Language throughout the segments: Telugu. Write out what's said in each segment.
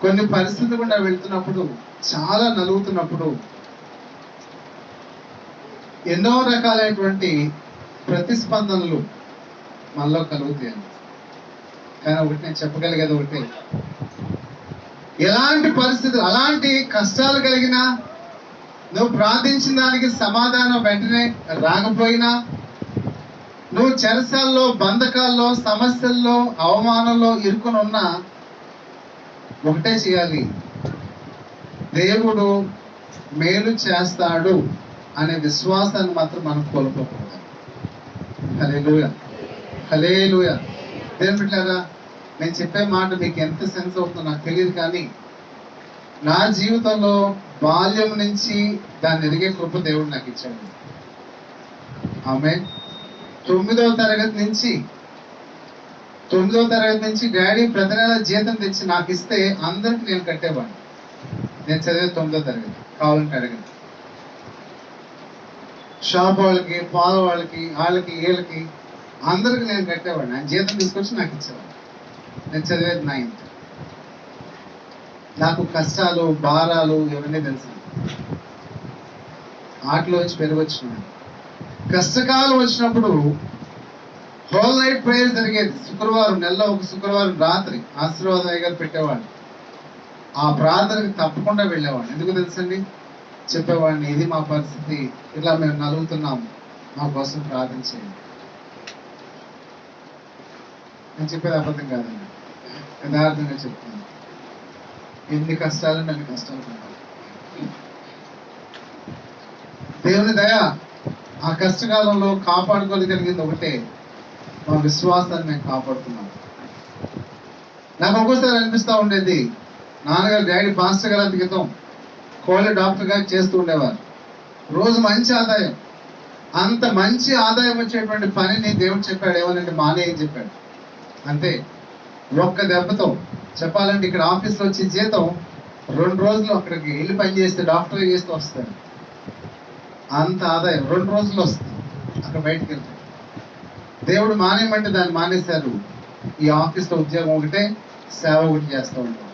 కొన్ని పరిస్థితులు గుండా వెళ్తున్నప్పుడు, చాలా నలుగుతున్నప్పుడు ఎన్నో రకాలైనటువంటి ప్రతిస్పందనలు మనలో కలుగుతాయి. కానీ ఒకటి నేను చెప్పగలిగేది ఒకటి, ఎలాంటి పరిస్థితులు, అలాంటి కష్టాలు కలిగినా, నువ్వు ప్రార్థించిన దానికి సమాధానం వెంటనే రాకపోయినా, నువ్వు చెరసాల్లో, బంధకాల్లో, సమస్యల్లో, అవమానంలో ఇరుకుని ఉన్నా, ఒకటే చేయాలి, దేవుడు మేలు చేస్తాడు అనే విశ్వాసాన్ని మాత్రం మనం కోల్పోకూడదు. హల్లెలూయా, హల్లెలూయా. దేవుని బిడ్డలారా, నేను చెప్పే మాట మీకు ఎంత సెన్స్ అవుతుందో నాకు తెలియదు, కానీ నా జీవితంలో బాల్యం నుంచి దాన్ని ఎదిగే కృప దేవుడు నాకు ఇచ్చాడు. ఆమేన్. 9వ తరగతి నుంచి డాడీ ప్రతి నెల జీతం తెచ్చి నాకు ఇస్తే అందరికి నేను కట్టేవాడిని. నేను చదివే 9వ తరగతి, కావాలంటే అడగండి. షాప్ వాళ్ళకి, పాల వాళ్ళకి, వాళ్ళకి, వీళ్ళకి అందరికి నేను కట్టేవాడిని. ఆయన జీతం తీసుకొచ్చి నాకు ఇచ్చేవాడిని. నేను చదివేది 9th. నాకు కష్టాలు, భారాలు ఇవన్నీ తెలుసు. ఆటలో వచ్చి పెరగొచ్చినాడు. కష్టకాలం వచ్చినప్పుడు హోల్ నైట్ ప్రేయర్ జరిగేది. శుక్రవారం, నెలలో ఒక శుక్రవారం రాత్రి ఆశీర్వాద గారు పెట్టేవాడు. ఆ ప్రార్థనకి తప్పకుండా వెళ్ళేవాడిని. ఎందుకు తెలుసండి? చెప్పేవాడిని, ఇది మా పరిస్థితి, ఇలా మేము నలుగుతున్నాము, మా కోసం ప్రార్థన చేయండి. నేను చెప్పేది అబద్ధం కాదండి, యథార్థంగా చెప్తున్నాను. ఎన్ని కష్టాలు నన్ను కష్టాలు పడ్డాను. దేవుని దయ ఆ కష్టకాలంలో కాపాడుకోగలిగింది ఒకటే, మా విశ్వాసాన్ని మేము కాపాడుతున్నాం. నాకు ఒక్కోసారి అనిపిస్తూ ఉండేది, నాన్నగారు, డాడీ పాస్టర్ గారు అంత క్రితం కోళ్ళ డాక్టర్ గారు చేస్తూ ఉండేవారు. రోజు మంచి ఆదాయం, అంత మంచి ఆదాయం వచ్చేటువంటి పనిని దేవుడు చెప్పాడు, ఏమనంటే మానే అని చెప్పాడు. అంతే, ఒక్క దెబ్బతో చెప్పాలంటే ఇక్కడ ఆఫీస్లో వచ్చే జీతం 2 రోజులు అక్కడికి వెళ్ళి పని చేస్తే, డాక్టర్ చేస్తూ వస్తాడు. అంత ఆదాయం 2 రోజులు వస్తుంది అక్కడ బయటకు వెళ్తే. దేవుడు మానేయమంటే దాన్ని మానేశారు. ఈ ఆఫీస్లో ఉద్యోగం ఒకటే, సేవ ఒకటి చేస్తూ ఉంటాం.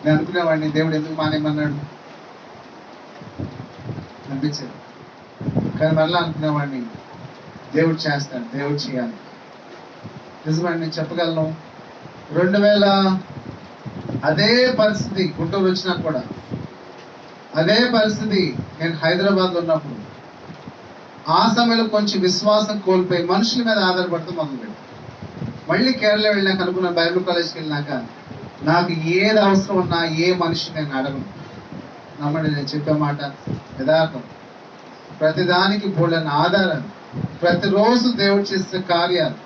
నేను అనుకునేవాడిని, దేవుడు ఎందుకు మానేయమన్నాడు అనిపించేది. కానీ మళ్ళీ అనుకునేవాడిని, దేవుడు చేస్తాడు, దేవుడు చేయాలి. నిజమండి, నేను చెప్పగలను. 2000 అదే పరిస్థితి గుంటూరు వచ్చినా కూడా, అదే పరిస్థితి నేను హైదరాబాద్లో ఉన్నప్పుడు, ఆ సమయంలో కొంచెం విశ్వాసం కోల్పోయి మనుషుల మీద ఆధారపడుతూ మొదలుపెట్టాను. మళ్ళీ కేరళ వెళ్ళాక అనుకున్న, బైబిల్ కాలేజ్కి వెళ్ళినాక నాకు ఏది అవసరం ఉన్నా ఏ మనిషిని నేను అడగను. నమ్మండి, నేను చెప్పే మాట యథార్థం. ప్రతిదానికి బోళ్ళని ఆధారాలు, ప్రతిరోజు దేవుడు చేసే కార్యాలు,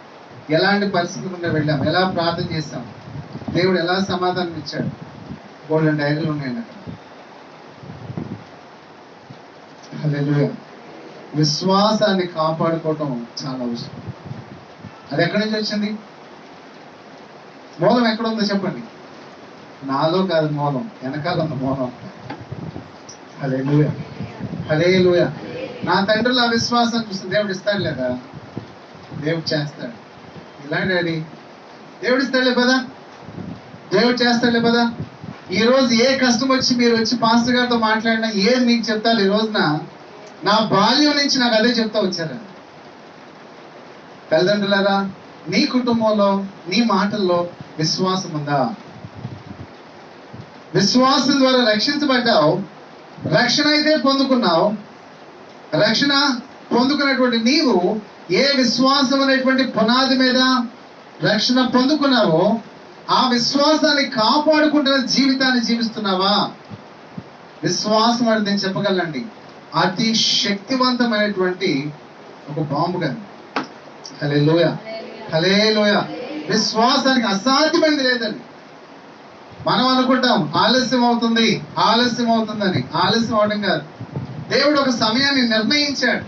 ఎలాంటి పరిస్థితులు గుండా వెళ్ళాం, ఎలా ప్రార్థన చేశాం, దేవుడు ఎలా సమాధానం ఇచ్చాడు, బోళ్ళని డైరీలు ఉన్నాయండి అక్కడ. హల్లెలూయా. విశ్వాసాన్ని కాపాడుకోవటం చాలా అవసరం. అది ఎక్కడి నుంచి వచ్చింది? మూలం ఎక్కడ ఉందో చెప్పండి. నాలో కాదు మూలం, వెనకాల ఉన్న మూలం. హల్లెలూయా, హల్లెలూయా. నా తండ్రులు ఆ విశ్వాసం చూస్తే దేవుడు ఇస్తాడు లేదా? దేవుడు చేస్తాడు. ఇలా డాడీ, దేవుడు ఇస్తాడులే పదా, దేవుడు చేస్తాడులే పదా. ఈ రోజు ఏ కష్టం వచ్చి మీరు వచ్చి పాస్టర్ గారితో మాట్లాడినా ఏది మీకు చెప్తారు? ఈ రోజున నా బాల్యం నుంచి నాకు అదే చెప్తా వచ్చారు. తల్లిదండ్రులారా, నీ కుటుంబంలో, నీ మాటల్లో విశ్వాసం ఉందా? విశ్వాసం ద్వారా రక్షించబడ్డావు, రక్షణ అయితే పొందుకున్నావు. రక్షణ పొందుకున్నటువంటి నీవు ఏ విశ్వాసం అనేటువంటి పునాది మీద రక్షణ పొందుకున్నావో ఆ విశ్వాసాన్ని కాపాడుకుంటున్న జీవితాన్ని జీవిస్తున్నావా? విశ్వాసం అంటే నేను చెప్పగలండి, అతి శక్తివంతమైనటువంటి ఒక బాంబు కదా. హల్లెలూయా, హల్లెలూయా. విశ్వాసానికి అసాధ్యమైనది లేదండి. మనం అనుకుంటాం ఆలస్యం అవుతుంది, ఆలస్యం అవుతుందని. ఆలస్యం అవడం కాదు, దేవుడు ఒక సమయాన్ని నిర్ణయించాడు,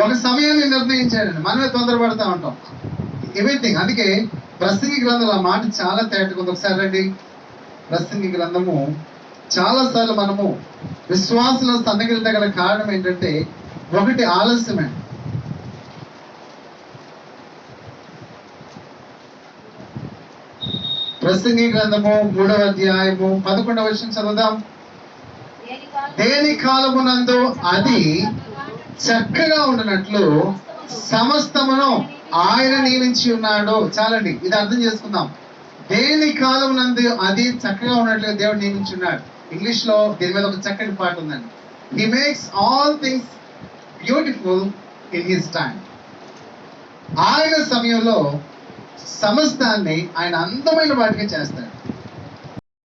ఒక సమయాన్ని నిర్ణయించాడండి. మనమే తొందరపడతా ఉంటాం ఎవ్రీథింగ్. అందుకే ప్రసంగి గ్రంథంలో ఆ మాట చాలా తేటగా ఉంది. ఒకసారి రండి, ప్రసంగి గ్రంథము. చాలాసార్లు మనము విశ్వాసంలో సన్నగిలితే గల కారణం ఏంటంటే, ఒకటి ఆలస్యమే. ప్రసంగి గ్రంథము 3వ అధ్యాయము 11వ వచనం చదువుదాం. దేని కాలమునందు అది చక్కగా ఉండినట్లు సమస్తమును ఆయన నియమించి ఉన్నాడు. చాలండి, ఇది అర్థం చేసుకుందాం. దేని కాలమునందు అది చక్కగా ఉన్నట్లుగా దేవుడు నియమించి ఉన్నాడు. ఇంగ్లీష్ లో దీని మీద ఒక చక్కటి పాట ఉందండి. He makes all things beautiful in his time. ఆయన సమయంలో సమస్తాన్ని ఆయన అందమైన వాటిగా చేస్తాడు.